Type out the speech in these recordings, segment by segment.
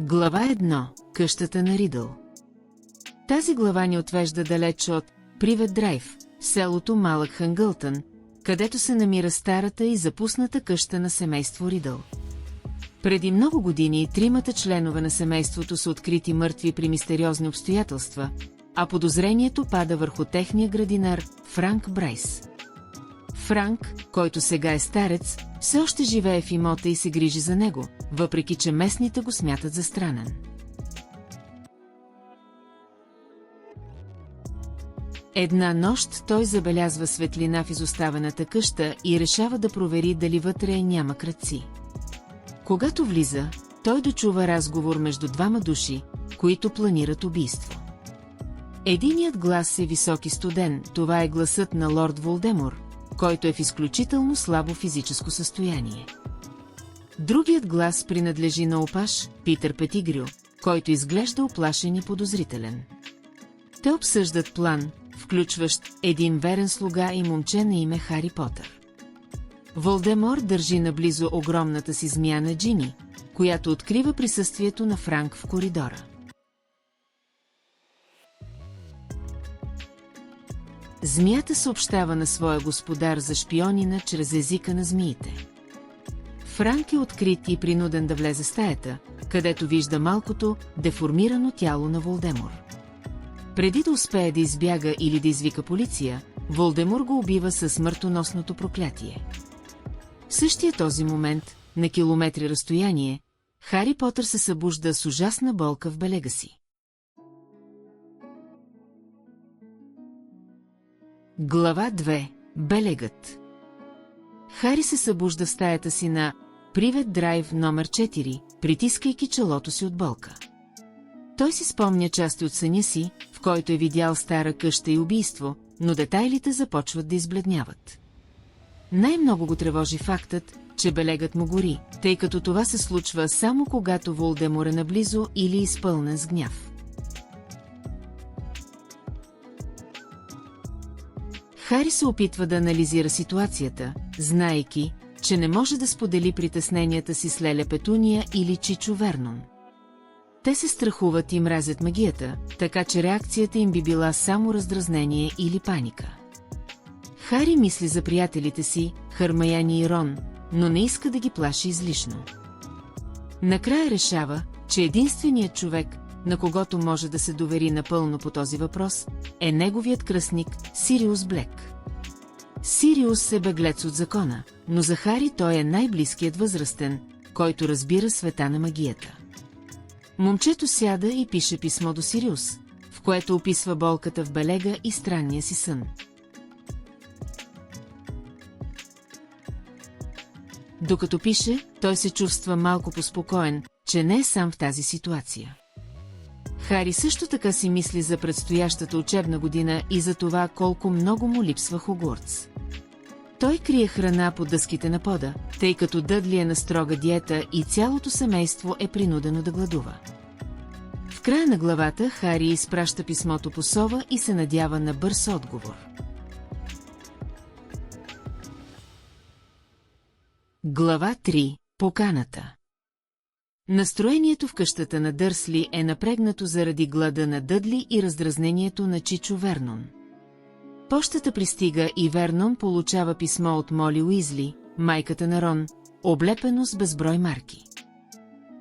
Глава 1. Къщата на Ридъл. Тази глава ни отвежда далеч от Привет Драйв, селото Малък Хангълтън, където се намира старата и запусната къща на семейство Ридъл. Преди много години тримата членове на семейството са открити мъртви при мистериозни обстоятелства, а подозрението пада върху техния градинар Франк Брайс. Франк, който сега е старец, все още живее в имота и се грижи за него, въпреки че местните го смятат за странен. Една нощ той забелязва светлина в изоставената къща и решава да провери дали вътре няма крадци. Когато влиза, той дочува разговор между двама души, които планират убийство. Единият глас е висок и студен, това е гласът на лорд Волдемор, който е в изключително слабо физическо състояние. Другият глас принадлежи на опаш, Питър Петигрю, който изглежда уплашен и подозрителен. Те обсъждат план, включващ един верен слуга и момче на име Хари Потър. Волдемор държи наблизо огромната си змия на Джини, която открива присъствието на Франк в коридора. Змията съобщава на своя господар за шпионина чрез езика на змиите. Франк е открит и принуден да влезе в стаята, където вижда малкото, деформирано тяло на Волдемор. Преди да успее да избяга или да извика полиция, Волдемор го убива със смъртоносното проклятие. В същия този момент, на километри разстояние, Хари Потър се събужда с ужасна болка в белега си. Глава 2. Белегът. Хари се събужда в стаята си на Привет Драйв номер 4, притискайки челото си от болка. Той си спомня части от съня си, в който е видял стара къща и убийство, но детайлите започват да избледняват. Най-много го тревожи фактът, че белегът му гори, тъй като това се случва само когато Волдемор е наблизо или изпълнен с гняв. Хари се опитва да анализира ситуацията, знаейки, че не може да сподели притесненията си с Леля Петуния или Чичо Вернон. Те се страхуват и мразят магията, така че реакцията им би била само раздразнение или паника. Хари мисли за приятелите си, Хърмаяни и Рон, но не иска да ги плаши излишно. Накрая решава, че единственият човек, на когото може да се довери напълно по този въпрос, е неговият кръстник Сириус Блек. Сириус е беглец от закона, но за Хари той е най-близкият възрастен, който разбира света на магията. Момчето сяда и пише писмо до Сириус, в което описва болката в белега и странния си сън. Докато пише, той се чувства малко поспокоен, че не е сам в тази ситуация. Хари също така си мисли за предстоящата учебна година и за това колко много му липсва Хогвартс. Той крие храна под дъските на пода, тъй като Дъдли е на строга диета и цялото семейство е принудено да гладува. В края на главата Хари изпраща писмото по сова и се надява на бърз отговор. Глава 3. Поканата. Настроението в къщата на Дърсли е напрегнато заради глада на Дъдли и раздразнението на Чичо Вернон. Пощата пристига и Вернон получава писмо от Моли Уизли, майката на Рон, облепено с безброй марки.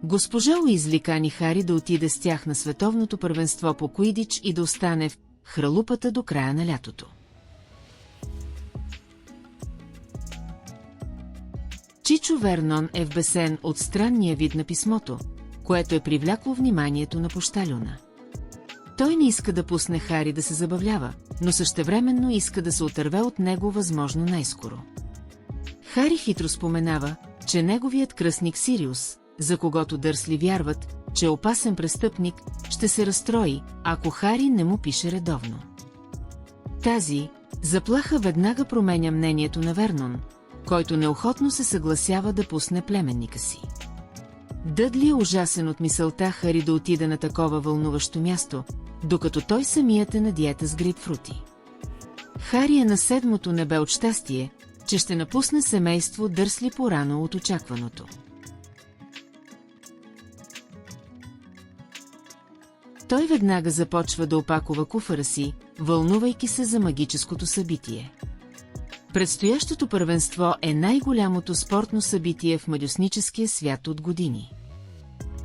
Госпожа Уизли кани Хари да отиде с тях на световното първенство по Куидич и да остане в хралупата до края на лятото. Чичо Вернон е вбесен от странния вид на писмото, което е привлякло вниманието на пощалюна. Той не иска да пусне Хари да се забавлява, но същевременно иска да се отърве от него възможно най-скоро. Хари хитро споменава, че неговият кръстник Сириус, за когото Дърсли вярват, че е опасен престъпник, ще се разстрои, ако Хари не му пише редовно. Тази заплаха веднага променя мнението на Вернон, който неохотно се съгласява да пусне племенника си. Дъдли е ужасен от мисълта Хари да отиде на такова вълнуващо място, докато той самият е на диета с грейпфрути. Хари е на седмото небе от щастие, че ще напусне семейство Дърсли по-рано от очакваното. Той веднага започва да опакова куфара си, вълнувайки се за магическото събитие. Предстоящото първенство е най-голямото спортно събитие в младежническия свят от години.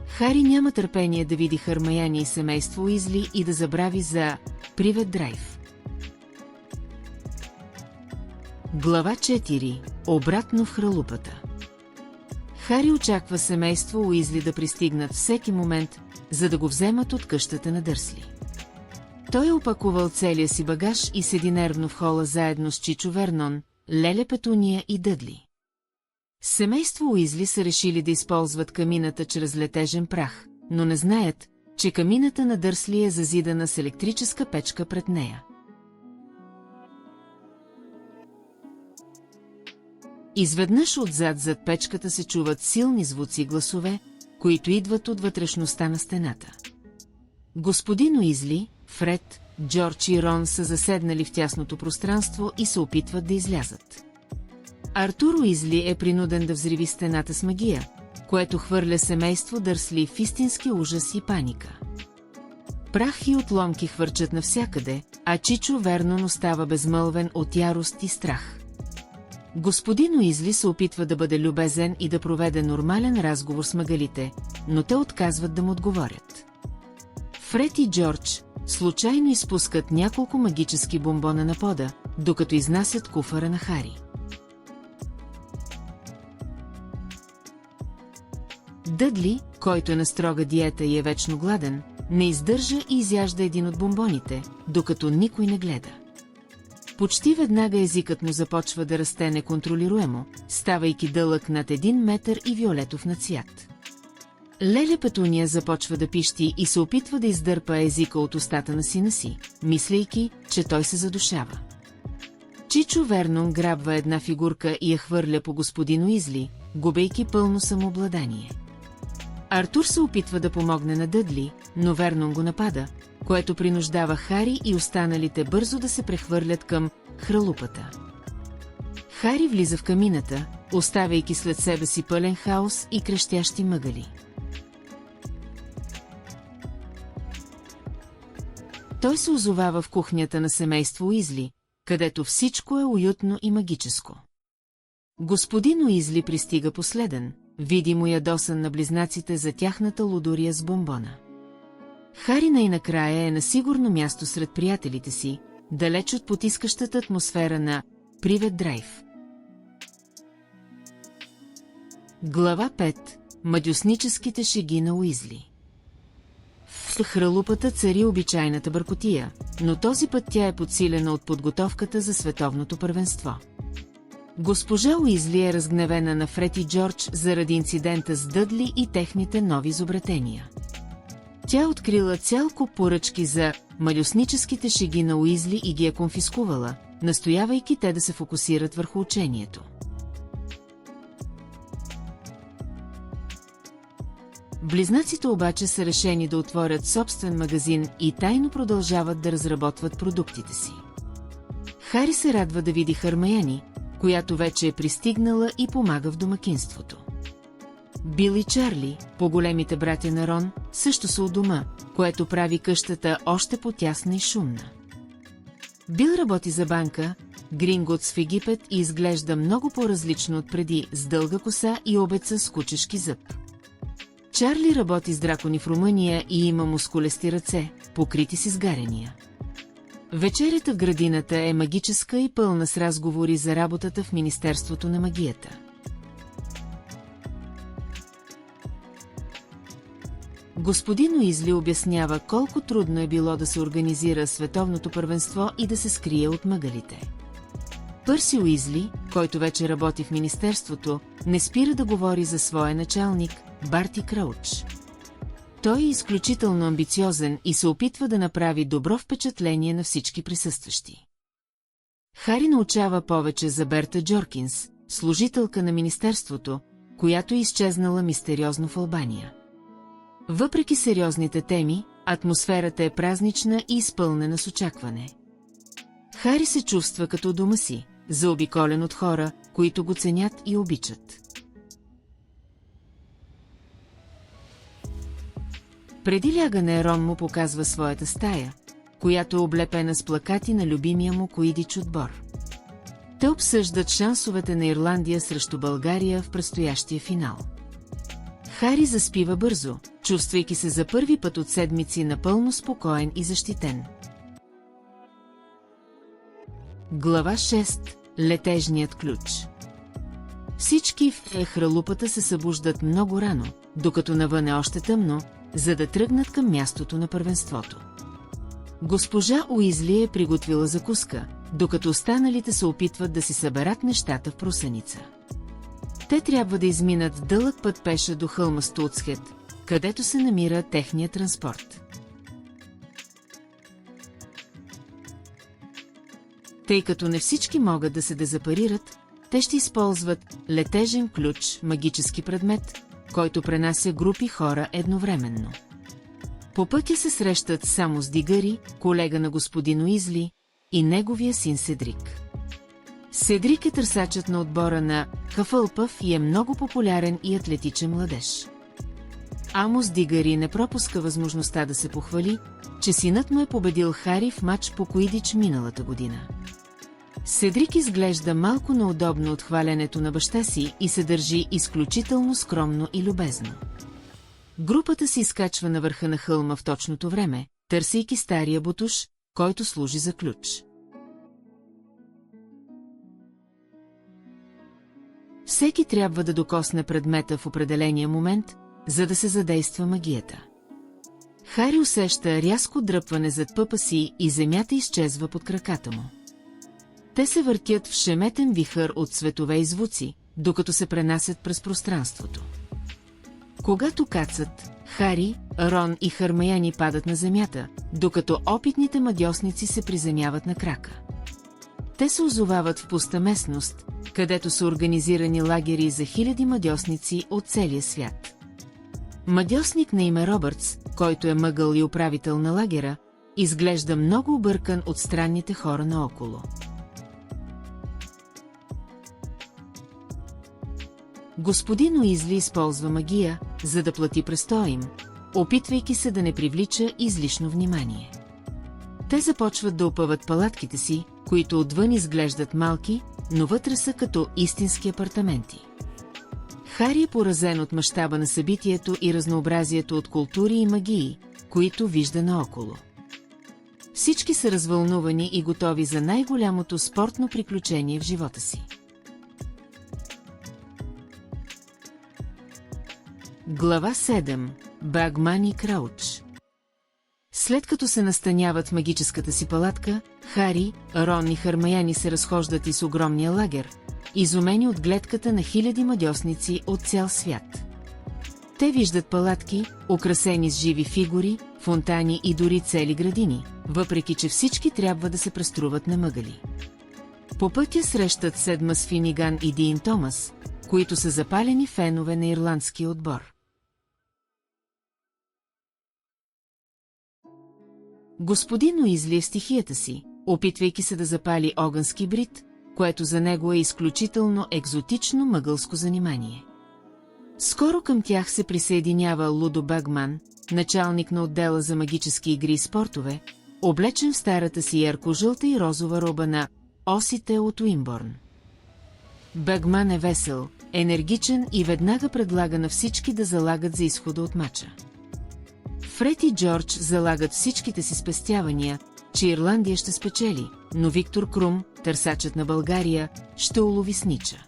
Хари няма търпение да види Хърмаяни и семейство Уизли и да забрави за Привет Драйв. Глава 4. Обратно в хралупата. Хари очаква семейство Уизли да пристигнат всеки момент, за да го вземат от къщата на Дърсли. Той е опакувал целия си багаж и седи нервно в хола заедно с Чичо Вернон, Леля Петуния и Дъдли. Семейство Уизли са решили да използват камината чрез летежен прах, но не знаят, че камината на Дърсли е зазидана с електрическа печка пред нея. Изведнъж отзад зад печката се чуват силни звуци и гласове, които идват от вътрешността на стената. Господин Уизли, Фред, Джордж и Рон са заседнали в тясното пространство и се опитват да излязат. Артур Уизли е принуден да взриви стената с магия, което хвърля семейство Дърсли в истински ужас и паника. Прах и отломки хвърчат навсякъде, а Чичо Вернон остава безмълвен от ярост и страх. Господин Уизли се опитва да бъде любезен и да проведе нормален разговор с магалите, но те отказват да му отговорят. Фред и Джордж случайно изпускат няколко магически бомбона на пода, докато изнасят куфара на Хари. Дъдли, който е на строга диета и е вечно гладен, не издържа и изяжда един от бомбоните, докато никой не гледа. Почти веднага езикът му започва да расте неконтролируемо, ставайки дълъг над 1 метър и виолетов на цвят. Леля Петуния започва да пищи и се опитва да издърпа езика от устата на сина си, мислейки, че той се задушава. Чичо Вернон грабва една фигурка и я хвърля по господин Уизли, губейки пълно самообладание. Артур се опитва да помогне на Дъдли, но Вернон го напада, което принуждава Хари и останалите бързо да се прехвърлят към хралупата. Хари влиза в камината, оставяйки след себе си пълен хаос и крещящи мъгали. Той се озовава в кухнята на семейство Уизли, където всичко е уютно и магическо. Господин Уизли пристига последен, видимо ядосан на близнаците за тяхната лудория с бомбона. Хари най-накрая е на сигурно място сред приятелите си, далеч от потискащата атмосфера на Привет Драйв. Глава 5. Мадюсническите шеги на Уизли. В хралупата цари обичайната бъркотия, но този път тя е подсилена от подготовката за световното първенство. Госпожа Уизли е разгневена на Фред и Джордж заради инцидента с Дъдли и техните нови изобретения. Тя открила цял куп поръчки за мадюсническите шеги на Уизли и ги е конфискувала, настоявайки те да се фокусират върху учението. Близнаците обаче са решени да отворят собствен магазин и тайно продължават да разработват продуктите си. Хари се радва да види Хърмаяни, която вече е пристигнала и помага в домакинството. Бил и Чарли, по-големите братя на Рон, също са у дома, което прави къщата още по-тясна и шумна. Бил работи за банка, Гринготс в Египет и изглежда много по-различно от преди, с дълга коса и обеца с кучешки зъб. Чарли работи с дракони в Румъния и има мускулести ръце, покрити с изгаряния. Вечерята в градината е магическа и пълна с разговори за работата в Министерството на магията. Господин Уизли обяснява колко трудно е било да се организира световното първенство и да се скрие от мъгалите. Пърси Уизли, който вече работи в Министерството, не спира да говори за своя началник, Барти Крауч. Той е изключително амбициозен и се опитва да направи добро впечатление на всички присъстващи. Хари научава повече за Берта Джоркинс, служителка на Министерството, която е изчезнала мистериозно в Албания. Въпреки сериозните теми, атмосферата е празнична и изпълнена с очакване. Хари се чувства като у дома си, заобиколен от хора, които го ценят и обичат. Преди лягане Рон му показва своята стая, която е облепена с плакати на любимия му Куидич отбор. Те обсъждат шансовете на Ирландия срещу България в предстоящия финал. Хари заспива бързо, чувствайки се за първи път от седмици напълно спокоен и защитен. Глава 6. Летежният ключ. Всички в хралупата се събуждат много рано, докато навън е още тъмно, за да тръгнат към мястото на първенството. Госпожа Уизли е приготвила закуска, докато останалите се опитват да си съберат нещата в просеница. Те трябва да изминат дълъг път пеша до хълма Стуцхет, където се намира техният транспорт. Тъй като не всички могат да се дезапарират, те ще използват летежен ключ, магически предмет, който пренася групи хора едновременно. По пътя се срещат само с Дигари, колега на господин Уизли, и неговия син Седрик. Седрик е търсачът на отбора на Хафълпъв и е много популярен и атлетичен младеж. Амос Дигари не пропуска възможността да се похвали, че синът му е победил Хари в матч по Куидич миналата година. Седрик изглежда малко неудобно от хвалянето на баща си и се държи изключително скромно и любезно. Групата се изкачва на върха на хълма в точното време, търсейки стария бутуш, който служи за ключ. Всеки трябва да докосне предмета в определения момент, за да се задейства магията. Хари усеща рязко дръпване зад пъпа си и земята изчезва под краката му. Те се въртят в шеметен вихър от светове и звуци, докато се пренасят през пространството. Когато кацат, Хари, Рон и Хърмаяни падат на земята, докато опитните мадьосници се приземяват на крака. Те се озовават в пуста местност, където са организирани лагери за хиляди мадьосници от целия свят. Мадьосник на име Робъртс, който е мъгъл и управител на лагера, изглежда много объркан от странните хора наоколо. Господин Уизли използва магия, за да плати престоя им, опитвайки се да не привлича излишно внимание. Те започват да опъват палатките си, които отвън изглеждат малки, но вътре са като истински апартаменти. Хари е поразен от мащаба на събитието и разнообразието от култури и магии, които вижда наоколо. Всички са развълнувани и готови за най-голямото спортно приключение в живота си. Глава 7. Багман и Крауч. След като се настаняват в магическата си палатка, Хари, Рон и Хърмаяни се разхождат из огромния лагер, изумени от гледката на хиляди мадьосници от цял свят. Те виждат палатки, украсени с живи фигури, фонтани и дори цели градини, въпреки че всички трябва да се преструват намъгали. По пътя срещат Седмас Финиган и Дин Томас, които са запалени фенове на ирландския отбор. Господин Уизли е в стихията си, опитвайки се да запали огънски брит, което за него е изключително екзотично мъгълско занимание. Скоро към тях се присъединява Лудо Багман, началник на отдела за магически игри и спортове, облечен в старата си ярко-жълта и розова роба на осите от Уимборн. Багман е весел, енергичен и веднага предлага на всички да залагат за изхода от мача. Фред и Джордж залагат всичките си спестявания, че Ирландия ще спечели, но Виктор Крум, търсачът на България, ще улови снича.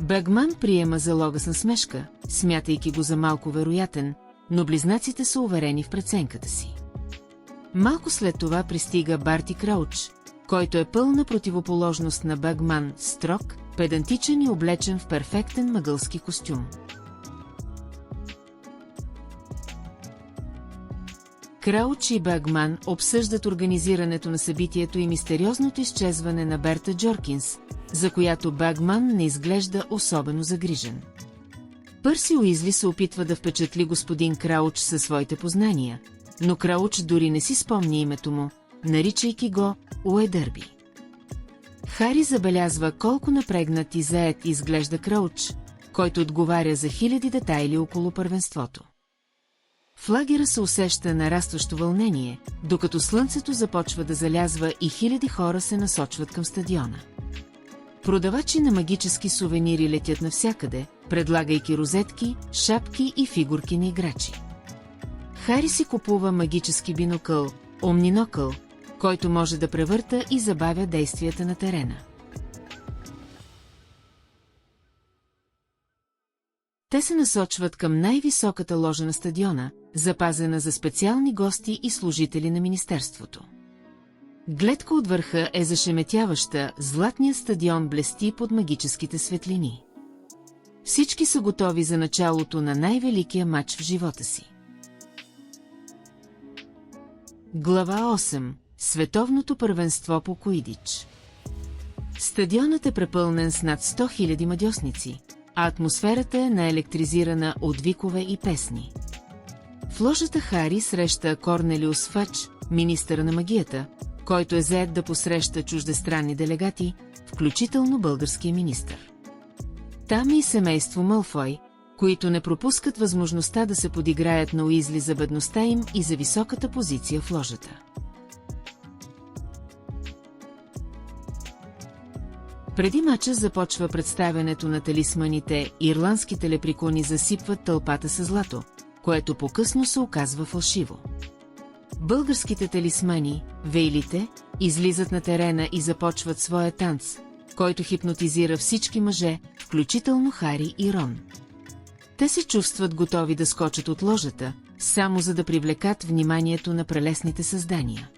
Багман приема залога с насмешка, смятайки го за малко вероятен, но близнаците са уверени в преценката си. Малко след това пристига Барти Крауч, който е пълна противоположност на Багман, строг, педантичен и облечен в перфектен мъгълски костюм. Крауч и Багман обсъждат организирането на събитието и мистериозното изчезване на Берта Джоркинс, за която Багман не изглежда особено загрижен. Пърси Уизли се опитва да впечатли господин Крауч със своите познания, но Крауч дори не си спомня името му, наричайки го Уедърби. Хари забелязва колко напрегнат и заед изглежда Крауч, който отговаря за хиляди детайли около първенството. В лагера се усеща нарастващо вълнение, докато слънцето започва да залязва и хиляди хора се насочват към стадиона. Продавачи на магически сувенири летят навсякъде, предлагайки розетки, шапки и фигурки на играчи. Хари си купува магически бинокъл, омнинокъл, който може да превърта и забавя действията на терена. Те се насочват към най-високата ложа на стадиона, запазена за специални гости и служители на министерството. Гледка от върха е зашеметяваща, златният стадион блести под магическите светлини. Всички са готови за началото на най-великия мач в живота си. Глава 8. Световното първенство по Куидич. Стадионът е препълнен с над 100 000 мадьосници, а атмосферата е наелектризирана от викове и песни. В ложата Хари среща Корнелиус Фъдж, министъра на магията, който е зает да посреща чуждестранни делегати, включително българския министър. Там е и семейство Мълфой, които не пропускат възможността да се подиграят на Уизли за бедността им и за високата позиция в ложата. Преди мача започва представянето на талисманите, ирландските леприкони засипват тълпата със злато, което по-късно се оказва фалшиво. Българските талисмани, вейлите, излизат на терена и започват своя танц, който хипнотизира всички мъже, включително Хари и Рон. Те се чувстват готови да скочат от ложата, само за да привлекат вниманието на прелесните създания.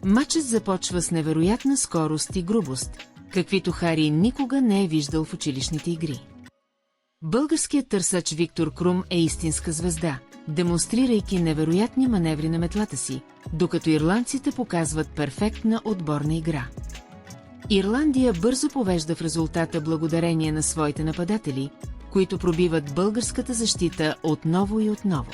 Мачът започва с невероятна скорост и грубост, каквито Хари никога не е виждал в училищните игри. Българският търсач Виктор Крум е истинска звезда, демонстрирайки невероятни маневри на метлата си, докато ирландците показват перфектна отборна игра. Ирландия бързо повежда в резултата благодарение на своите нападатели, които пробиват българската защита отново и отново.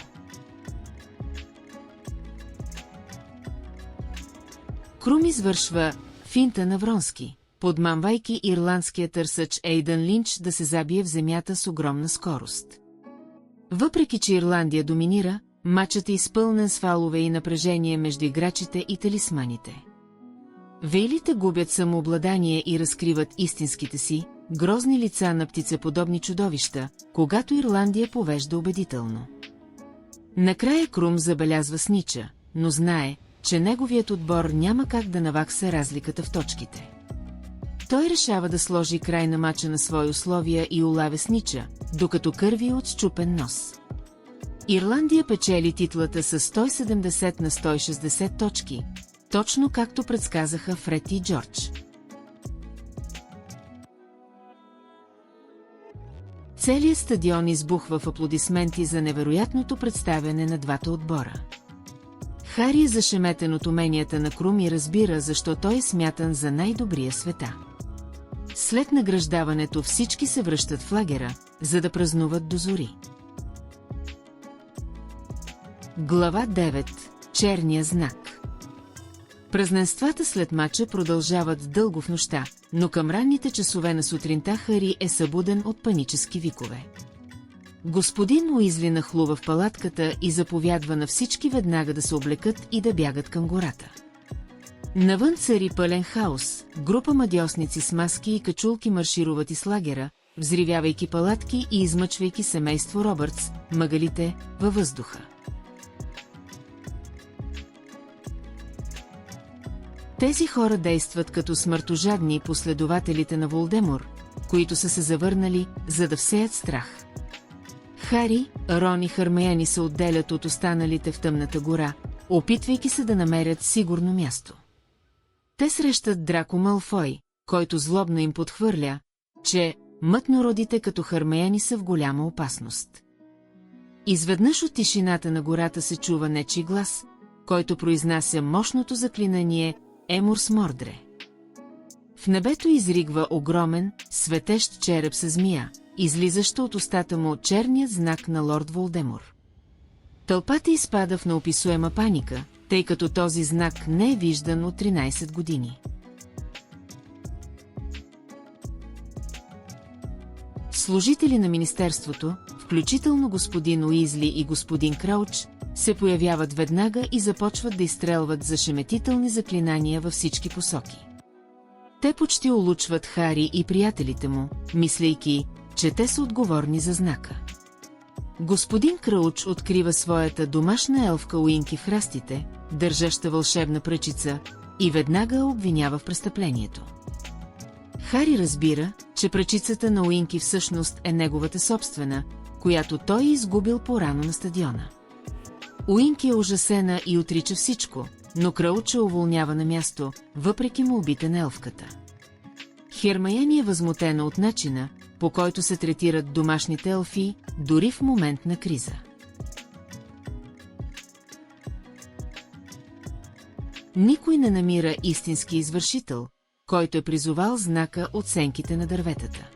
Крум извършва финта на Вронски, подмамвайки ирландския търсач Ейдън Линч да се забие в земята с огромна скорост. Въпреки че Ирландия доминира, мачът е изпълнен с фалове и напрежение между играчите и талисманите. Вейлите губят самообладание и разкриват истинските си, грозни лица на птицеподобни чудовища, когато Ирландия повежда убедително. Накрая Крум забелязва снича, но знае, че неговият отбор няма как да навакса разликата в точките. Той решава да сложи край на мача на свои условия и улавя снича, докато кърви от счупен нос. Ирландия печели титлата с 170 на 160 точки, точно както предсказаха Фред и Джордж. Целият стадион избухва в аплодисменти за невероятното представяне на двата отбора. Хари е зашеметен от уменията на Крум и разбира защо той е смятан за най-добрия света. След награждаването всички се връщат в лагера, за да празнуват до зори. Глава 9. Черния знак. Празненствата след мача продължават дълго в нощта, но към ранните часове на сутринта Хари е събуден от панически викове. Господин Уизли нахлува в палатката и заповядва на всички веднага да се облекат и да бягат към гората. Навън цари пълен хаос, група мадьосници с маски и качулки маршируват из лагера, взривявайки палатки и измъчвайки семейство Робъртс, мъгалите, във въздуха. Тези хора действат като смъртожадни последователите на Волдемор, които са се завърнали, за да всеят страх. Хари, Рон и Хърмаяни се отделят от останалите в тъмната гора, опитвайки се да намерят сигурно място. Те срещат Драко Малфой, който злобно им подхвърля, че мътнородите като Хърмаяни са в голяма опасност. Изведнъж от тишината на гората се чува нечий глас, който произнася мощното заклинание Емурс Мордре. В небето изригва огромен, светещ череп със змия, излизаща от устата му черният знак на лорд Волдемор. Тълпата изпада в неописуема паника, тъй като този знак не е виждан от 13 години. Служители на министерството, включително господин Уизли и господин Крауч, се появяват веднага и започват да изстрелват зашеметителни заклинания във всички посоки. Те почти улучват Хари и приятелите му, мислейки, че те са отговорни за знака. Господин Крауч открива своята домашна елфка Уинки в храстите, държаща вълшебна пръчица, и веднага обвинява в престъплението. Хари разбира, че пръчицата на Уинки всъщност е неговата собствена, която той е изгубил по-рано на стадиона. Уинки е ужасена и отрича всичко, но Крауч уволнява на място, въпреки молбите на елфката. Хермайони е възмутена от начина, по който се третират домашните елфи, дори в момент на криза. Никой не намира истински извършител, който е призовал знака от сенките на дърветата.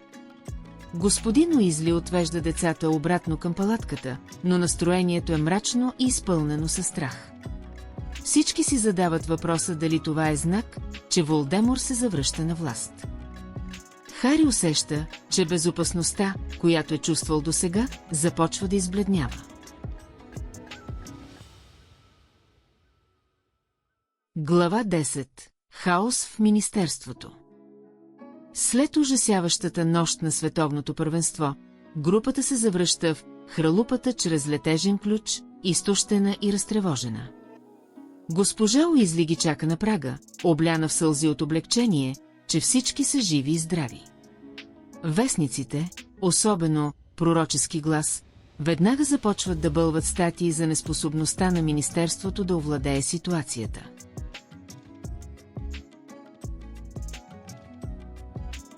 Господин Уизли отвежда децата обратно към палатката, но настроението е мрачно и изпълнено със страх. Всички си задават въпроса дали това е знак, че Волдемор се завръща на власт. Хари усеща, че безопасността, която е чувствал досега, започва да избледнява. Глава 10. Хаос в Министерството. След ужасяващата нощ на световното първенство, групата се завръща в хралупата чрез летежен ключ, изтощена и разтревожена. Госпожа Уизли ги чака на прага, обляна в сълзи от облегчение, че всички са живи и здрави. Вестниците, особено пророчески глас, веднага започват да бълват статии за неспособността на Министерството да овладее ситуацията.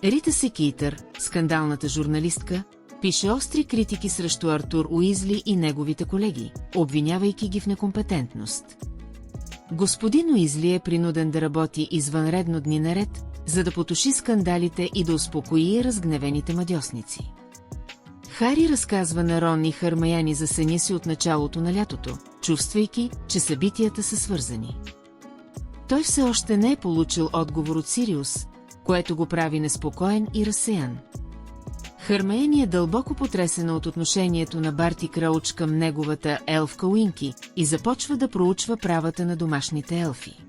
Рита Секитър, скандалната журналистка, пише остри критики срещу Артур Уизли и неговите колеги, обвинявайки ги в некомпетентност. Господин Уизли е принуден да работи извънредно дни наред, за да потуши скандалите и да успокои разгневените мадьосници. Хари разказва на Рон и Хермайони за съня си от началото на лятото, чувствайки, че събитията са свързани. Той все още не е получил отговор от Сириус, което го прави неспокоен и разсеян. Хермайони е дълбоко потресена от отношението на Барти Крауч към неговата елфка Уинки и започва да проучва правата на домашните елфи.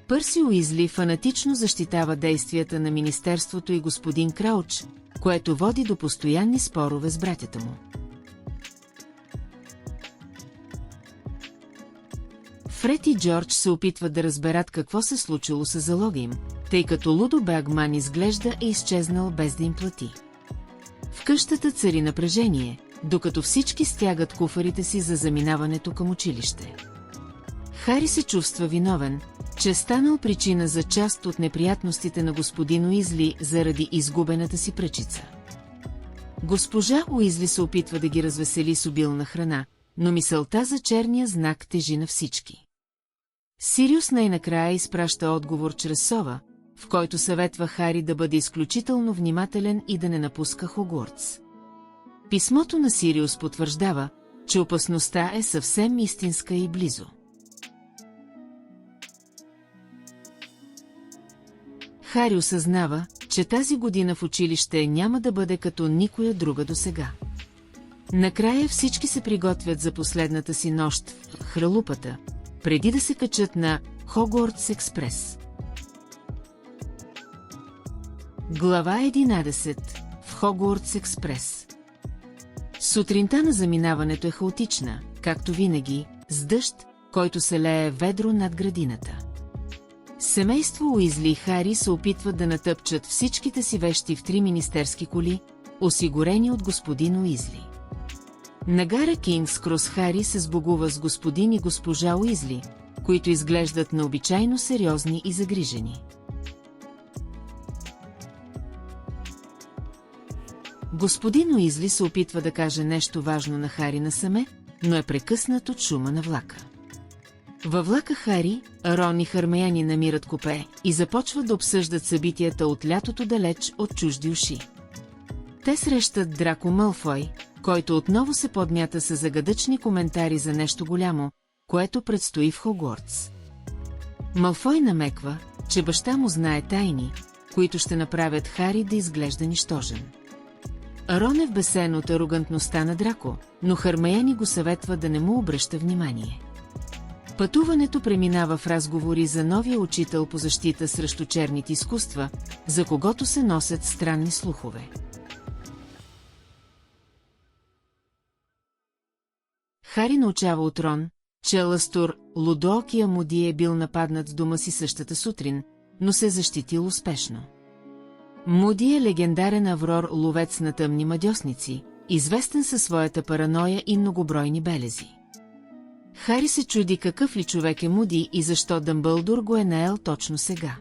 Пърси Уизли фанатично защитава действията на Министерството и господин Крауч, което води до постоянни спорове с братята му. Фред и Джордж се опитват да разберат какво се случило с залога им, тъй като Лудо Багман изглежда е изчезнал без да им плати. В къщата цари напрежение, докато всички стягат куфарите си за заминаването към училище. Хари се чувства виновен, че е станал причина за част от неприятностите на господин Уизли заради изгубената си пръчица. Госпожа Уизли се опитва да ги развесели с обилна храна, но мисълта за черния знак тежи на всички. Сириус най-накрая изпраща отговор чрез сова, в който съветва Хари да бъде изключително внимателен и да не напуска Хогвартс. Писмото на Сириус потвърждава, че опасността е съвсем истинска и близо. Хари осъзнава, че тази година в училище няма да бъде като никоя друга досега. Накрая всички се приготвят за последната си нощ в хралупата, преди да се качат на Хогвартс експрес. Глава 11. В Хогвартс експрес. Сутринта на заминаването е хаотична, както винаги, с дъжд, който се лее ведро над градината. Семейство Уизли и Хари се опитват да натъпчат всичките си вещи в 3 министерски коли, осигурени от господин Уизли. На гара Кингс Крос Хари се сбогува с господин и госпожа Уизли, които изглеждат необичайно сериозни и загрижени. Господин Уизли се опитва да каже нещо важно на Хари насаме, но е прекъснат от шума на влака. Във влака Хари, Рон и Хермайони намират купе и започват да обсъждат събитията от лятото далеч от чужди уши. Те срещат Драко Малфой, който отново се подмята с загадъчни коментари за нещо голямо, което предстои в Хогвартс. Малфой намеква, че баща му знае тайни, които ще направят Хари да изглежда нищожен. Рон е вбесен от арогантността на Драко, но Хърмайони го съветва да не му обръща внимание. Пътуването преминава в разговори за новия учител по защита срещу черните изкуства, за когото се носят странни слухове. Хари научава от Рон, че Аластор Лудоокия Муди е бил нападнат с дома си същата сутрин, но се защитил успешно. Муди е легендарен аврор ловец на тъмни мадьосници, известен със своята параноя и многобройни белези. Хари се чуди какъв ли човек е Муди и защо Дъмбълдор го е наел точно сега.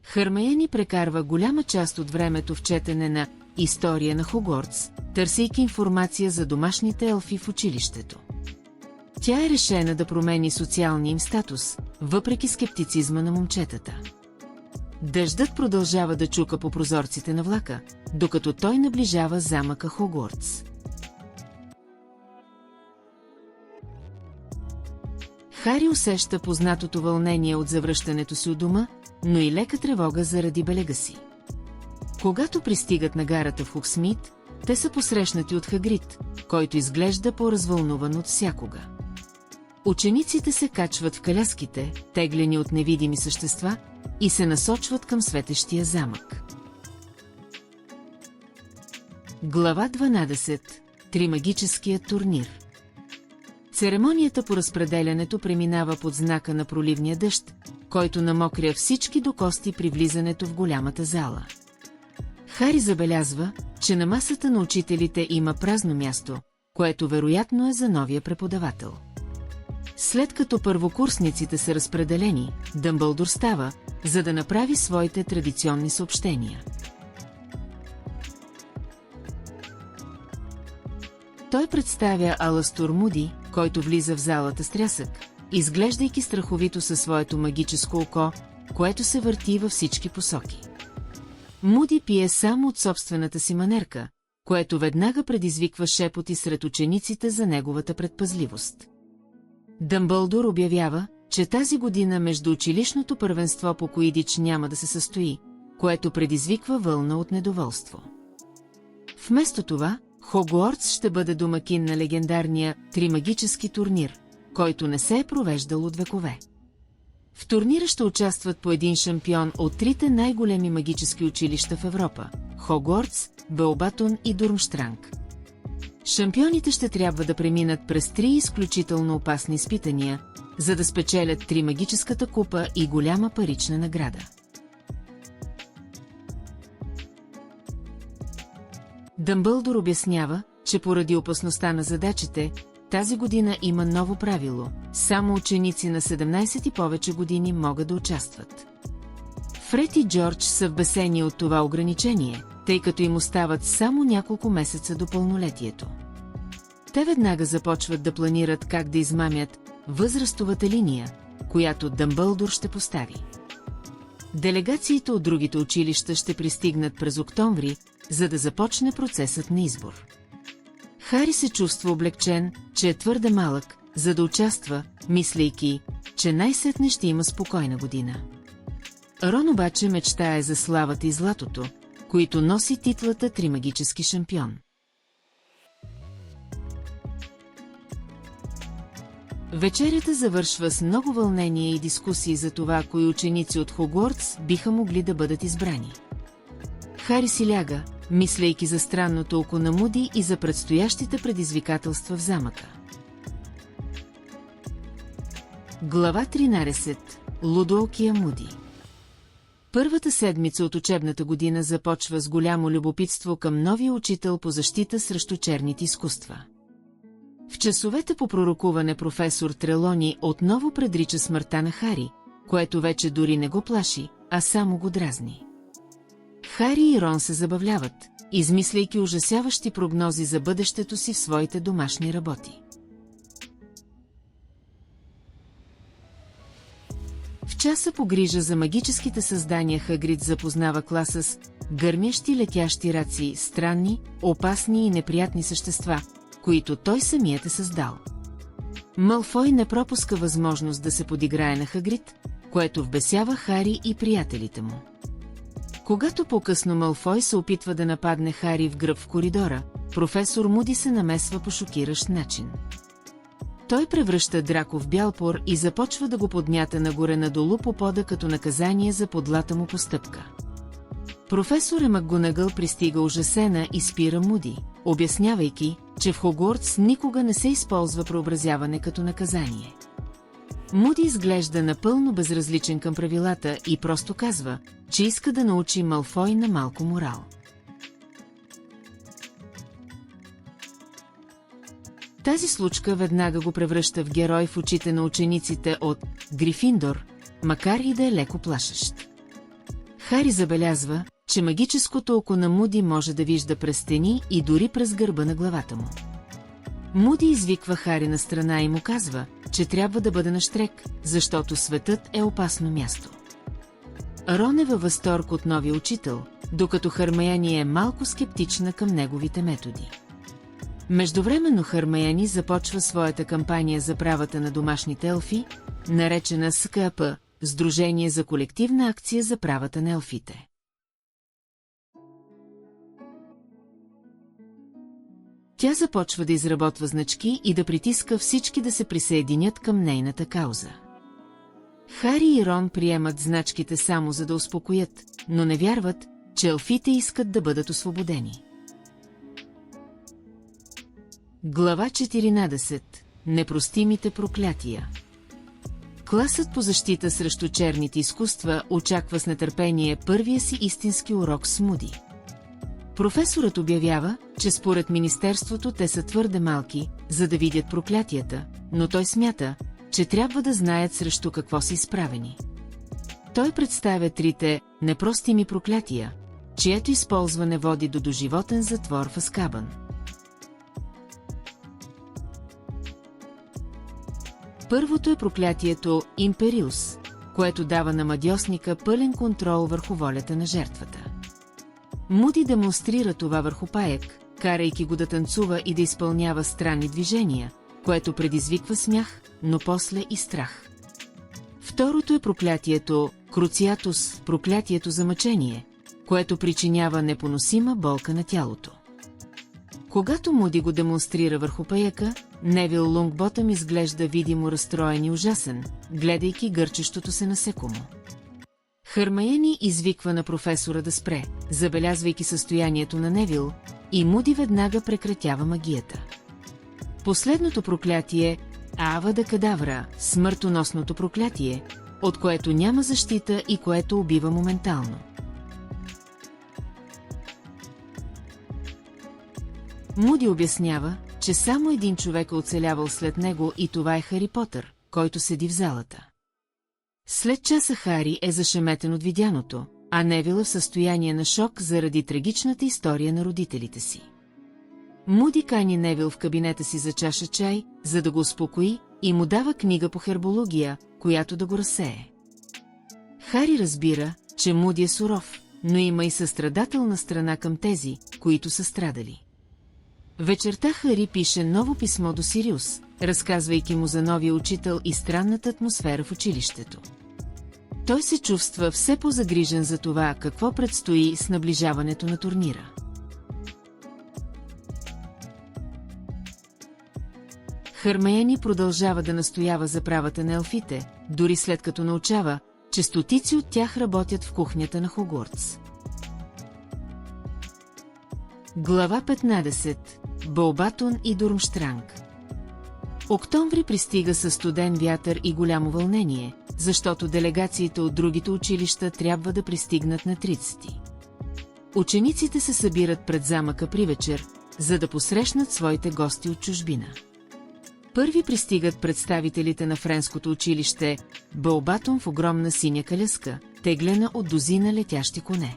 Хърмайони прекарва голяма част от времето в четене на «История на Хогвартс», търсейки информация за домашните елфи в училището. Тя е решена да промени социалния им статус, въпреки скептицизма на момчетата. Дъждът продължава да чука по прозорците на влака, докато той наближава замъка Хогвартс. Хари усеща познатото вълнение от завръщането си от дома, но и лека тревога заради белега си. Когато пристигат на гарата в Хоксмит, те са посрещнати от Хагрид, който изглежда по-развълнуван от всякога. Учениците се качват в коляските, теглени от невидими същества, и се насочват към светещия замък. Глава 12. Тримагическият турнир. Церемонията по разпределянето преминава под знака на проливния дъжд, който намокря всички до кости при влизането в голямата зала. Хари забелязва, че на масата на учителите има празно място, което вероятно е за новия преподавател. След като първокурсниците са разпределени, Дъмбълдор става, за да направи своите традиционни съобщения. Той представя Аластор Муди, който влиза в залата с трясък, изглеждайки страховито със своето магическо око, което се върти във всички посоки. Муди пие само от собствената си манерка, което веднага предизвиква шепоти сред учениците за неговата предпазливост. Дъмбълдор обявява, че тази година междуучилищното първенство по Куидич няма да се състои, което предизвиква вълна от недоволство. Вместо това, Хогвартс ще бъде домакин на легендарния тримагически турнир, който не се е провеждал от векове. В турнира ще участват по един шампион от трите най-големи магически училища в Европа – Хогвартс, Беобатон и Дурмштранг. Шампионите ще трябва да преминат през три изключително опасни изпитания, за да спечелят тримагическата купа и голяма парична награда. Дъмбълдор обяснява, че поради опасността на задачите, тази година има ново правило – само ученици на 17 и повече години могат да участват. Фред и Джордж са вбесени от това ограничение, тъй като им остават само няколко месеца до пълнолетието. Те веднага започват да планират как да измамят възрастовата линия, която Дъмбълдор ще постави. Делегациите от другите училища ще пристигнат през октомври, за да започне процесът на избор. Хари се чувства облегчен, че е твърде малък, за да участва, мислейки, че най-сетне ще има спокойна година. Рон обаче мечтае за славата и златото, които носи титлата тримагически шампион. Вечерята завършва с много вълнение и дискусии за това, кои ученици от Хогвартс биха могли да бъдат избрани. Хари си ляга, мислейки за странното око на Муди и за предстоящите предизвикателства в замъка. Глава 13. Лудоокия Муди. Първата седмица от учебната година започва с голямо любопитство към новия учител по защита срещу черните изкуства. В часовете по пророкуване професор Трелони отново предрича смъртта на Хари, което вече дори не го плаши, а само го дразни. Хари и Рон се забавляват, измисляйки ужасяващи прогнози за бъдещето си в своите домашни работи. В часа по грижа за магическите създания Хагрид запознава класа с гърмящи летящи раци, странни, опасни и неприятни същества, които той самият е създал. Малфой не пропуска възможност да се подиграе на Хагрид, което вбесява Хари и приятелите му. Когато по-късно Малфой се опитва да нападне Хари в гръб в коридора, професор Муди се намесва по шокиращ начин. Той превръща Драко в бял пор и започва да го подмята нагоре-надолу по пода като наказание за подлата му постъпка. Професор МакГонагъл пристига ужасена и спира Муди, обяснявайки, че в Хогвартс никога не се използва преобразяване като наказание. Муди изглежда напълно безразличен към правилата и просто казва, че иска да научи Малфой на малко морал. Тази случка веднага го превръща в герой в очите на учениците от Грифиндор, макар и да е леко плашещ. Хари забелязва, че магическото око на Муди може да вижда през стени и дори през гърба на главата му. Муди извиква Хари на страна и му казва, че трябва да бъде нащрек, защото светът е опасно място. Рон е във възторг от новия учител, докато Хърмаяни е малко скептична към неговите методи. Междувременно Хърмаяни започва своята кампания за правата на домашните елфи, наречена СКАП – Сдружение за колективна акция за правата на елфите. Тя започва да изработва значки и да притиска всички да се присъединят към нейната кауза. Хари и Рон приемат значките само за да успокоят, но не вярват, че елфите искат да бъдат освободени. Глава 14. Непростимите проклятия. Класът по защита срещу черните изкуства очаква с нетърпение първия си истински урок с Муди. Професорът обявява, че според министерството те са твърде малки, за да видят проклятията, но той смята, че трябва да знаят срещу какво са изправени. Той представя трите непростими проклятия, чието използване води до доживотен затвор в Азкабан. Първото е проклятието Империус, което дава на мадьосника пълен контрол върху волята на жертвата. Муди демонстрира това върху Паек, карайки го да танцува и да изпълнява странни движения, което предизвиква смях, но после и страх. Второто е проклятието Круциатус, проклятието за мъчение, което причинява непоносима болка на тялото. Когато Муди го демонстрира върху Паека, Невил Лонгботъм изглежда видимо разстроен и ужасен, гледайки гърчещото се насекомо. Хърмаяни извиква на професора да спре, забелязвайки състоянието на Невил, и Муди веднага прекратява магията. Последното проклятие е Авада Кадавра, смъртоносното проклятие, от което няма защита и което убива моментално. Муди обяснява, че само един човек е оцелявал след него и това е Хари Потър, който седи в залата. След часа Хари е зашеметен от видяното, а Невил е в състояние на шок заради трагичната история на родителите си. Муди кани Невил в кабинета си за чаша чай, за да го успокои, и му дава книга по хербология, която да го разсее. Хари разбира, че Муди е суров, но има и състрадателна страна към тези, които са страдали. Вечерта Хари пише ново писмо до Сириус, разказвайки му за новия учител и странната атмосфера в училището. Той се чувства все по-загрижен за това, какво предстои с наближаването на турнира. Хърмаяни продължава да настоява за правата на елфите, дори след като научава, че стотици от тях работят в кухнята на Хогвартс. Глава 15. Бълбатон и Дурмштранг. Октомври пристига със студен вятър и голямо вълнение, защото делегациите от другите училища трябва да пристигнат на 30. Учениците се събират пред замъка при вечер, за да посрещнат своите гости от чужбина. Първи пристигат представителите на френското училище Бълбатон в огромна синя каляска, теглена от дозина летящи коне.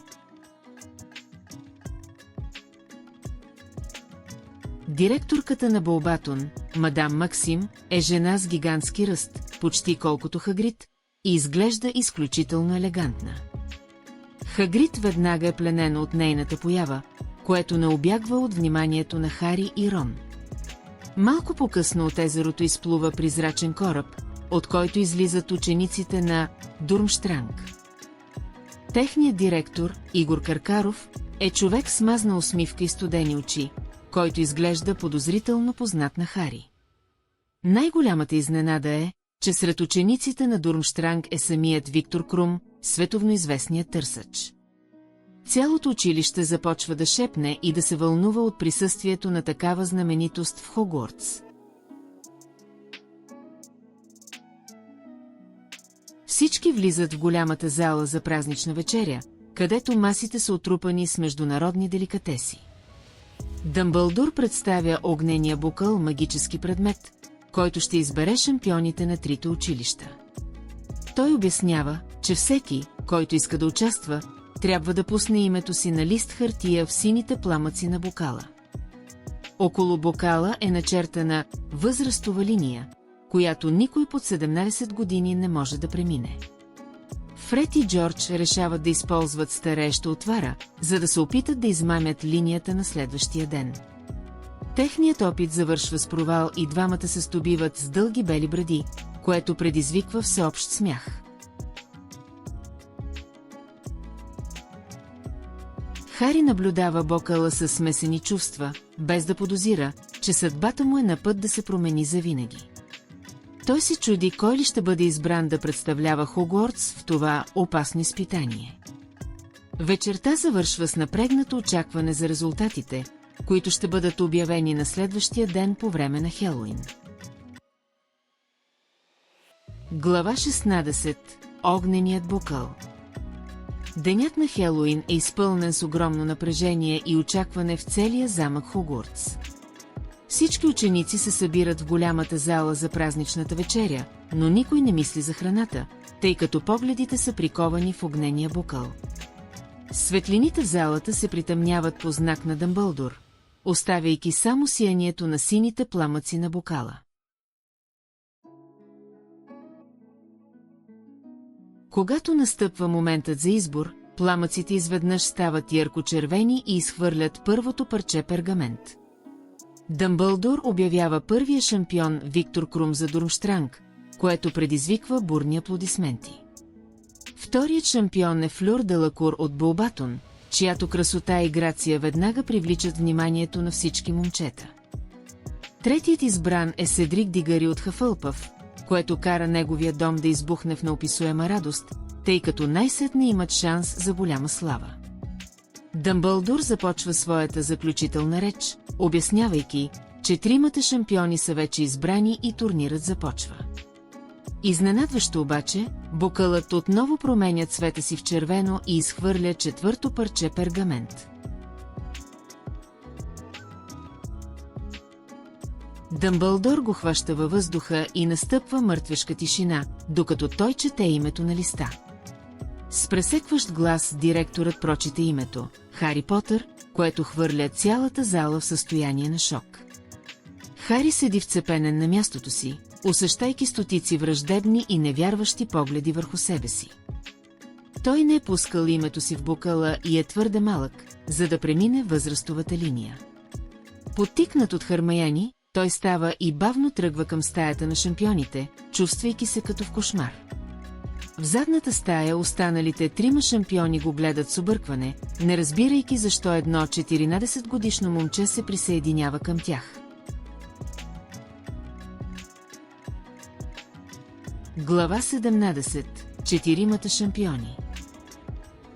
Директорката на Бълбатон, мадам Максим, е жена с гигантски ръст, почти колкото Хагрид, и изглежда изключително елегантна. Хагрид веднага е пленена от нейната поява, което не убягва от вниманието на Хари и Рон. Малко по-късно от езерото изплува призрачен кораб, от който излизат учениците на Дурмштранг. Техният директор, Игор Каркаров, е човек с мазна усмивка и студени очи, който изглежда подозрително познат на Хари. Най-голямата изненада е, че сред учениците на Дурмщранг е самият Виктор Крум, световно известният търсач. Цялото училище започва да шепне и да се вълнува от присъствието на такава знаменитост в Хогвартс. Всички влизат в голямата зала за празнична вечеря, където масите са отрупани с международни деликатеси. Дъмбълдур представя огнения букъл, магически предмет, който ще избере шампионите на трите училища. Той обяснява, че всеки, който иска да участва, трябва да пусне името си на лист хартия в сините пламъци на бокала. Около бокала е начертана възрастова линия, която никой под 17 години не може да премине. Фред и Джордж решават да използват старееща отвара, за да се опитат да измамят линията на следващия ден. Техният опит завършва с провал и двамата се стобиват с дълги бели бради, което предизвиква всеобщ смях. Хари наблюдава бокала със смесени чувства, без да подозира, че съдбата му е на път да се промени завинаги. Той се чуди кой ли ще бъде избран да представлява Хогвартс в това опасно изпитание. Вечерта завършва с напрегнато очакване за резултатите, които ще бъдат обявени на следващия ден по време на Хелоуин. Глава 16. Огненият бокал. Денят на Хелоуин е изпълнен с огромно напрежение и очакване в целия замък Хогвартс. Всички ученици се събират в голямата зала за празничната вечеря, но никой не мисли за храната, тъй като погледите са приковани в огнения бокал. Светлините в залата се притъмняват по знак на Дъмбълдур, оставяйки само сиянието на сините пламъци на бокала. Когато настъпва моментът за избор, пламъците изведнъж стават ярко-червени и изхвърлят първото парче пергамент. Дъмбълдур обявява първия шампион Виктор Крум за Дурмщранг, което предизвиква бурни аплодисменти. Вторият шампион е Флюр Делакур от Булбатон, чиято красота и грация веднага привличат вниманието на всички момчета. Третият избран е Седрик Дигари от Хафълпъв, което кара неговия дом да избухне в неописуема радост, тъй като най-сетне имат шанс за голяма слава. Дъмбълдур започва своята заключителна реч, обяснявайки, че тримата шампиони са вече избрани и турнирът започва. Изненадващо обаче, бокалът отново променя цвета си в червено и изхвърля четвърто парче пергамент. Дъмбълдор го хваща във въздуха и настъпва мъртвешка тишина, докато той чете името на листа. С пресекващ глас директорът прочете името – Хари Потър, което хвърля цялата зала в състояние на шок. Хари седи вцепенен на мястото си, усещайки стотици враждебни и невярващи погледи върху себе си. Той не е пускал името си в бокала и е твърде малък, за да премине възрастовата линия. Подтикнат от Хърмаяни, той става и бавно тръгва към стаята на шампионите, чувствайки се като в кошмар. В задната стая останалите трима шампиони го гледат с объркване, не разбирайки защо едно 14-годишно момче се присъединява към тях. Глава 17. Четиримата шампиони.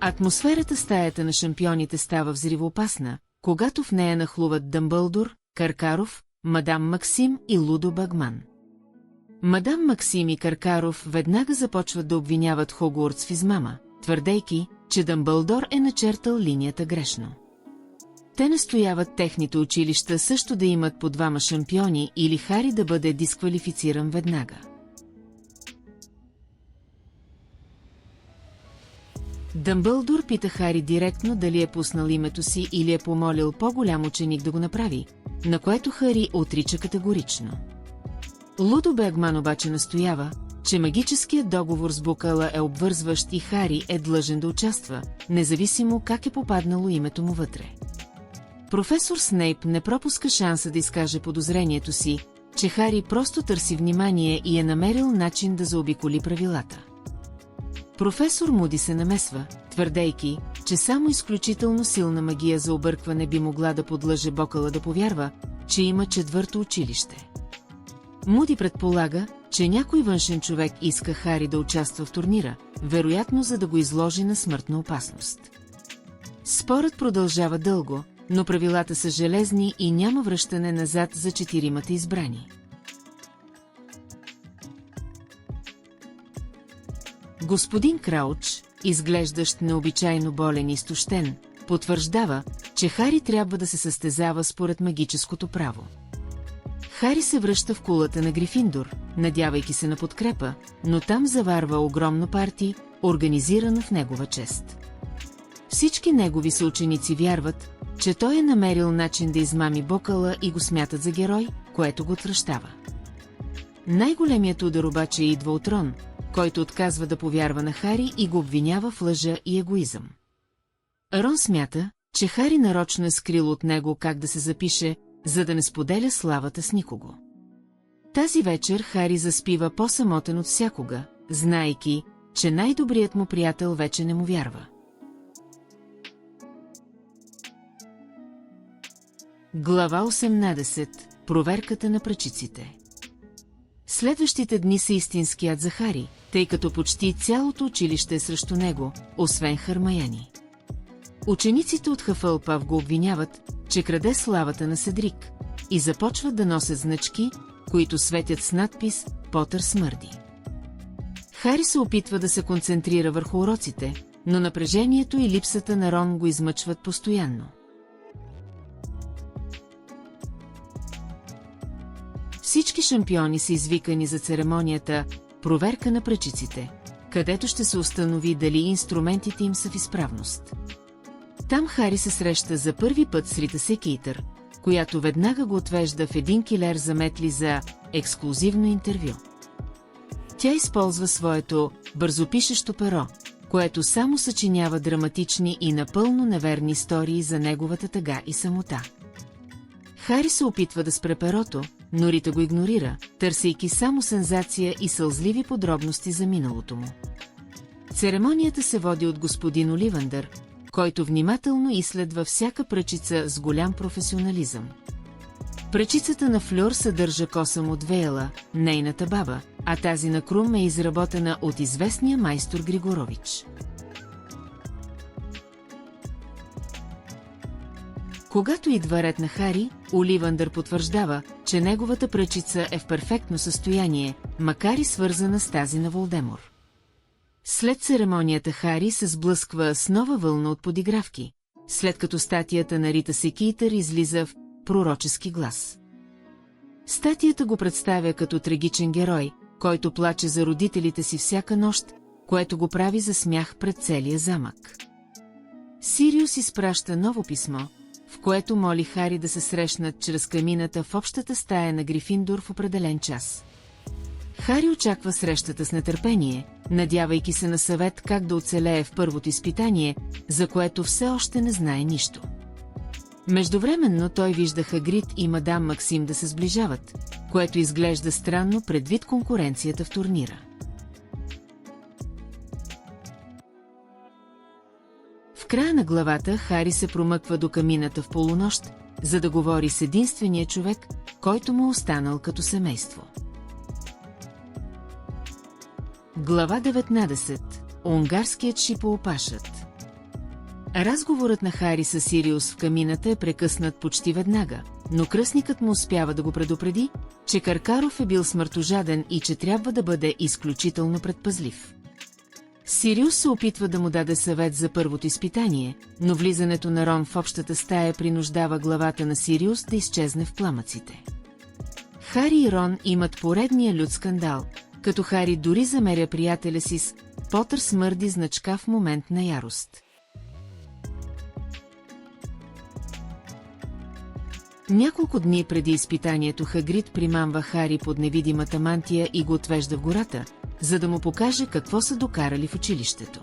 Атмосферата в стаята на шампионите става взривоопасна, когато в нея нахлуват Дъмбълдур, Каркаров, мадам Максим и Лудо Багман. Мадам Максим и Каркаров веднага започват да обвиняват Хогвартс в измама, твърдейки, че Дъмбълдор е начертал линията грешно. Те настояват техните училища също да имат по двама шампиони или Хари да бъде дисквалифициран веднага. Дъмбълдур пита Хари директно дали е пуснал името си или е помолил по-голям ученик да го направи, на което Хари отрича категорично. Лудо Багман обаче настоява, че магическият договор с бокала е обвързващ и Хари е длъжен да участва, независимо как е попаднало името му вътре. Професор Снейп не пропуска шанса да изкаже подозрението си, че Хари просто търси внимание и е намерил начин да заобиколи правилата. Професор Муди се намесва, твърдейки, че само изключително силна магия за объркване би могла да подлъже Бокъла да повярва, че има четвърто училище. Муди предполага, че някой външен човек иска Хари да участва в турнира, вероятно за да го изложи на смъртна опасност. Спорът продължава дълго, но правилата са железни и няма връщане назад за четиримата избрани. Господин Крауч, изглеждащ необичайно болен и изтощен, потвърждава, че Хари трябва да се състезава според магическото право. Хари се връща в кулата на Грифиндор, надявайки се на подкрепа, но там заварва огромно парти, организирано в негова чест. Всички негови съученици вярват, че той е намерил начин да измами Бокъла и го смятат за герой, което го отвращава. Най-големият удар обаче идва от Рон, който отказва да повярва на Хари и го обвинява в лъжа и егоизъм. Рон смята, че Хари нарочно е скрил от него как да се запише, за да не споделя славата с никого. Тази вечер Хари заспива по-самотен от всякога, знаейки, че най-добрият му приятел вече не му вярва. Глава 18. Проверката на пръчиците. Следващите дни са истинският за Хари, тъй като почти цялото училище е срещу него, освен Хърмаяни. Учениците от Хафълпав го обвиняват, че краде славата на Седрик, и започват да носят значки, които светят с надпис «Потър смърди». Хари се опитва да се концентрира върху уроците, но напрежението и липсата на Рон го измъчват постоянно. Всички шампиони са извикани за церемонията «Проверка на пръчиците», където ще се установи дали инструментите им са в изправност. Там Хари се среща за първи път с Рита Секейтър, която веднага го отвежда в един килер за метли за ексклузивно интервю. Тя използва своето бързопишещо перо, което само съчинява драматични и напълно неверни истории за неговата тъга и самота. Хари се опитва да спре перото, но Рита го игнорира, търсейки само сензация и сълзливи подробности за миналото му. Церемонията се води от господин Оливандър, който внимателно изследва всяка пръчица с голям професионализъм. Пръчицата на Флюр съдържа косъм от Вейла, нейната баба, а тази на Крум е изработена от известния майстор Григорович. Когато идва ред на Хари, Оливандър потвърждава, че неговата пръчица е в перфектно състояние, макар и свързана с тази на Волдемор. След церемонията Хари се сблъсква с нова вълна от подигравки, след като статията на Рита Секейтър излиза в пророчески глас. Статията го представя като трагичен герой, който плаче за родителите си всяка нощ, което го прави за смях пред целия замък. Сириус изпраща ново писмо, в което моли Хари да се срещнат чрез камината в общата стая на Грифиндор в определен час. Хари очаква срещата с нетърпение, надявайки се на съвет как да оцелее в първото изпитание, за което все още не знае нищо. Междувременно той вижда Хагрид и мадам Максим да се сближават, което изглежда странно предвид конкуренцията в турнира. В края на главата Хари се промъква до камината в полунощ, за да говори с единствения човек, който му останал като семейство. Глава 19. Унгарският шипоопашът. Разговорът на Хари с Сириус в камината е прекъснат почти веднага, но кръстникът му успява да го предупреди, че Каркаров е бил смъртожаден и че трябва да бъде изключително предпазлив. Сириус се опитва да му даде съвет за първото изпитание, но влизането на Рон в общата стая принуждава главата на Сириус да изчезне в пламъците. Хари и Рон имат поредния лют скандал, като Хари дори замеря приятеля си с «Потър смърди» значка в момент на ярост. Няколко дни преди изпитанието Хагрид примамва Хари под невидимата мантия и го отвежда в гората, за да му покаже какво са докарали в училището.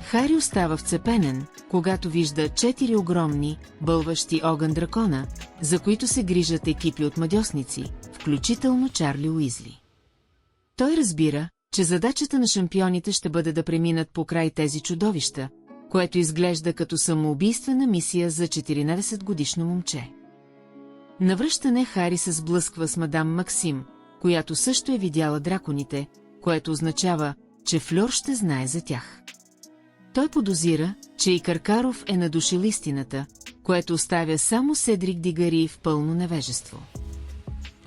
Хари остава вцепенен, когато вижда 4 огромни, бълващи огън дракона, за които се грижат екипи от мадьосници, включително Чарли Уизли. Той разбира, че задачата на шампионите ще бъде да преминат покрай тези чудовища, което изглежда като самоубийствена мисия за 14-годишно момче. Навръщане Хари се сблъсква с мадам Максим, която също е видяла драконите, което означава, че Фльор ще знае за тях. Той подозира, че и Каркаров е надушил истината, което оставя само Седрик Дигари в пълно невежество.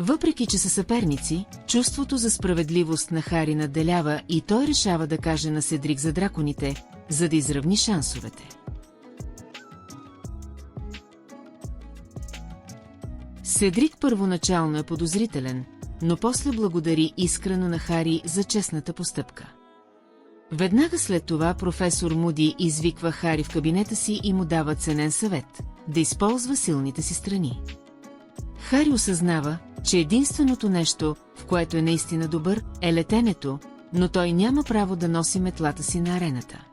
Въпреки че са съперници, чувството за справедливост на Хари надделява и той решава да каже на Седрик за драконите, за да изравни шансовете. Седрик първоначално е подозрителен, но после благодари искрено на Хари за честната постъпка. Веднага след това професор Муди извиква Хари в кабинета си и му дава ценен съвет – да използва силните си страни. Хари осъзнава, че единственото нещо, в което е наистина добър, е летенето, но той няма право да носи метлата си на арената.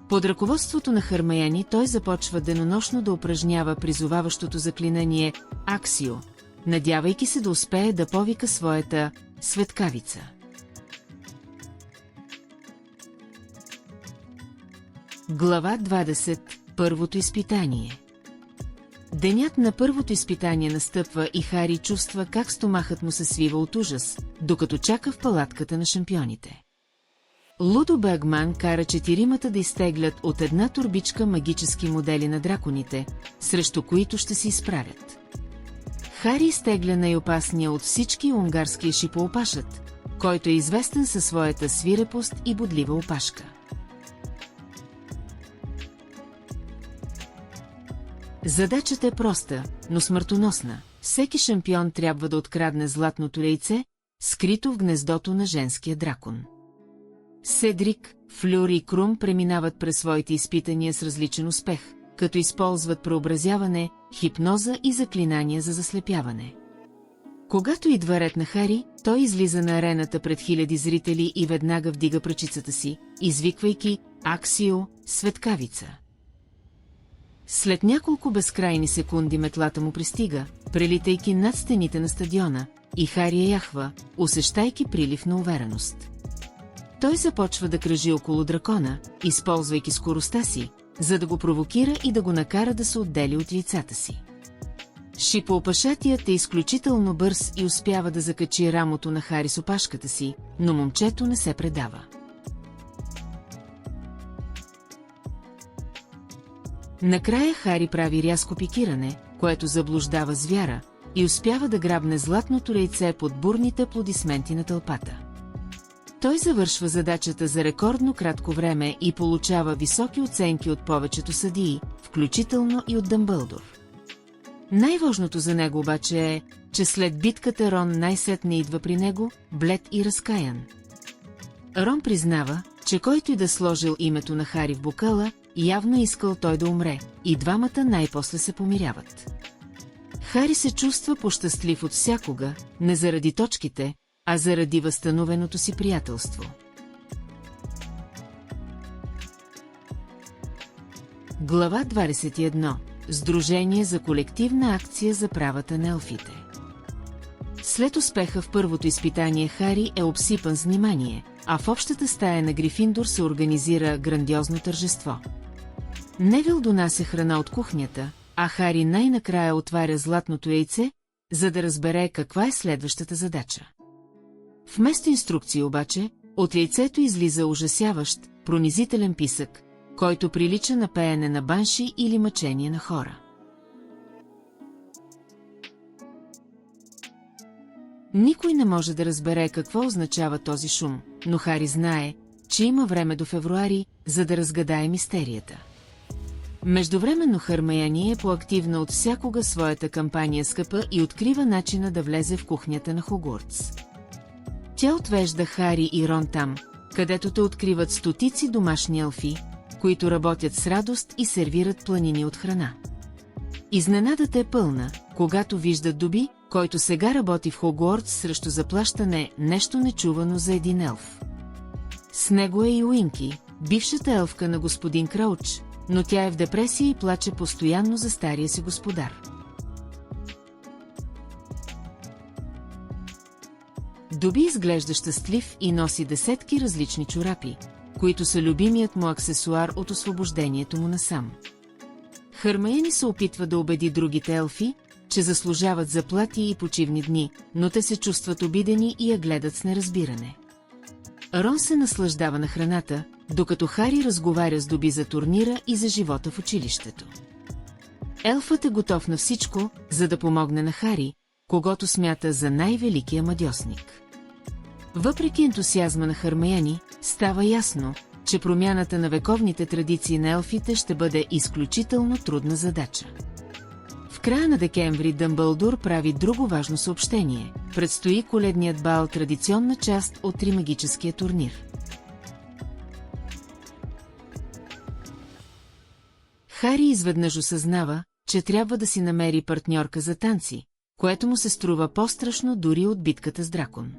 Под ръководството на Хармаяни той започва денонощно да упражнява призоваващото заклинание Аксио, надявайки се да успее да повика своята светкавица. Глава 20. Първото изпитание. Денят на първото изпитание настъпва и Хари чувства как стомахът му се свива от ужас, докато чака в палатката на шампионите. Лудо Бегман кара четиримата да изтеглят от една турбичка магически модели на драконите, срещу които ще се изправят. Хари изтегля най-опасния от всички унгарския шипоопашът, който е известен със своята свирепост и бодлива опашка. Задачата е проста, но смъртоносна. Всеки шампион трябва да открадне златното яйце, скрито в гнездото на женския дракон. Седрик, Фльор и Крум преминават през своите изпитания с различен успех, като използват преобразяване, хипноза и заклинания за заслепяване. Когато идва ред на Хари, той излиза на арената пред хиляди зрители и веднага вдига пръчицата си, извиквайки Аксио, светкавица. След няколко безкрайни секунди метлата му пристига, прелитайки над стените на стадиона, и Хари я яхва, усещайки прилив на увереност. Той започва да кръжи около дракона, използвайки скоростта си, за да го провокира и да го накара да се отдели от яйцата си. Шипоопашатият е изключително бърз и успява да закачи рамото на Хари с опашката си, но момчето не се предава. Накрая Хари прави рязко пикиране, което заблуждава звяра, и успява да грабне златното яйце под бурните аплодисменти на тълпата. Той завършва задачата за рекордно кратко време и получава високи оценки от повечето съдии, включително и от Дъмбълдор. Най-важното за него обаче е, че след битката Рон най-сетне идва при него, блед и разкаян. Рон признава, че който и да сложил името на Хари в бокала, явно искал той да умре, и двамата най-после се помиряват. Хари се чувства пощастлив от всякога, не заради точките, а заради възстановеното си приятелство. Глава 21. Сдружение за колективна акция за правата на елфите. След успеха в първото изпитание Хари е обсипан с внимание, а в общата стая на Грифиндор се организира грандиозно тържество. Невил донася храна от кухнята, а Хари най-накрая отваря златното яйце, за да разбере каква е следващата задача. Вместо инструкции обаче, от яйцето излиза ужасяващ, пронизителен писък, който прилича на пеене на банши или мъчение на хора. Никой не може да разбере какво означава този шум, но Хари знае, че има време до февруари, за да разгадае мистерията. Междувременно Хармаяни е по-активна от всякога своята кампания скъпа и открива начина да влезе в кухнята на Хогвартс. Тя отвежда Хари и Рон там, където те откриват стотици домашни елфи, които работят с радост и сервират планини от храна. Изненадата е пълна, когато виждат Доби, който сега работи в Хогвартс срещу заплащане, нещо нечувано за един елф. С него е и Уинки, бившата елфка на господин Крауч, но тя е в депресия и плаче постоянно за стария си господар. Доби изглежда щастлив и носи десетки различни чорапи, които са любимият му аксесуар от освобождението му насам. Хърмайони се опитва да убеди другите елфи, че заслужават заплати и почивни дни, но те се чувстват обидени и я гледат с неразбиране. Рон се наслаждава на храната, докато Хари разговаря с Доби за турнира и за живота в училището. Елфът е готов на всичко, за да помогне на Хари, когото смята за най-великия мадьосник. Въпреки ентусиазма на Хърмайони, става ясно, че промяната на вековните традиции на елфите ще бъде изключително трудна задача. В края на декември Дъмбълдур прави друго важно съобщение. Предстои коледният бал, традиционна част от тримагическия турнир. Хари изведнъж осъзнава, че трябва да си намери партньорка за танци, което му се струва по-страшно дори от битката с дракон.